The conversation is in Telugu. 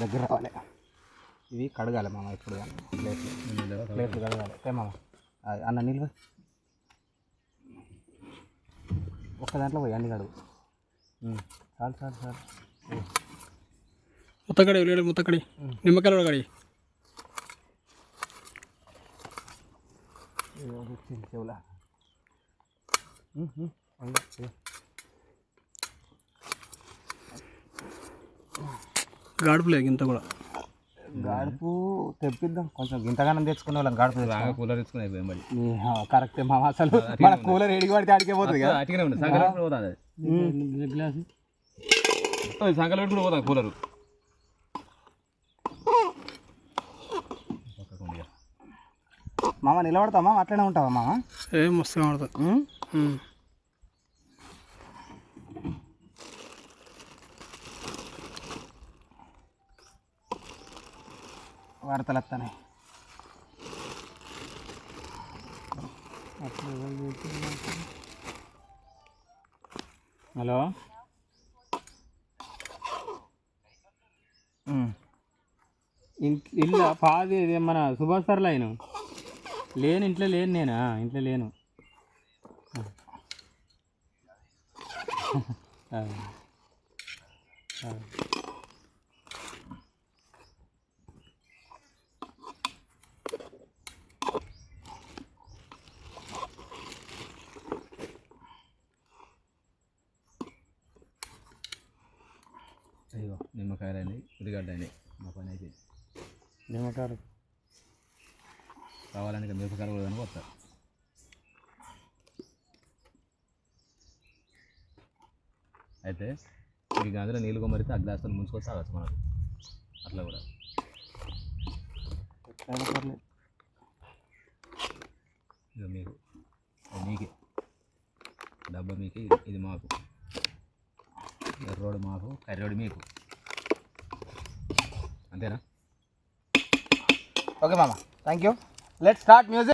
దగ్గర రావాలి. ఇవి కడగాలి మామ ఇప్పుడు కానీ ప్లేట్లు కడగాలి. మామ అన్న నీళ్ళు ఒక్క దాంట్లో పోయి అన్ని కడుగు. చాలు చాలు చాలు. ముత్తకడి ఉల్లిగడ్డ ముత్తకడి నిమ్మకాయలు కూడా కడి చెవులా గాడుపు లేదు ఇంత కూడా. గాడుపు తెప్పిద్దాం కొంచెం గింతగానం తెచ్చుకునే వాళ్ళని గాడుపు కూలర్ తెచ్చుకుని అయిపోయాం మరి. కరెక్టే మామ. అసలు మన కూలర్ ఏడికి పడితే ఆడికే పోతుంది కదా. అటుగానే ఉంది సంకలం కూడా పోతుంది గ్లాసు సంకలం కూడా పోతాం కూలరు. మామ నిలబడతావా అట్లనే ఉంటావా మామ? ఏం మస్తుగా పడుతుంది. వార్తలు వస్తాయి. హలో ఇల్లు పాది మన సుభాష్ సార్ లైన్ లేను, ఇంట్లో లేను, నేనా ఇంట్లో లేను. అయ్యో నిమ్మకాయలు అయినాయి, ఉల్లిగడ్డ అయినాయి. మా పని అయితే నిమ్మకాయలు కావాలని మిరపకాయలు కూడా కానీ వస్తారు. అయితే ఈ గంజలో నీళ్ళు కొమ్మరితే ఆ గ్లాసులు ముంచుకొని తాగచ్చు మనకు. అట్లా కూడా ఇక మీకు మీకే డబ్బా మీకే, ఇది మాకు. ఎర్రోడు మాకు, కర్రోడు మీకు. అంతేనా? ఓకే మామ, thank you. Let's start music.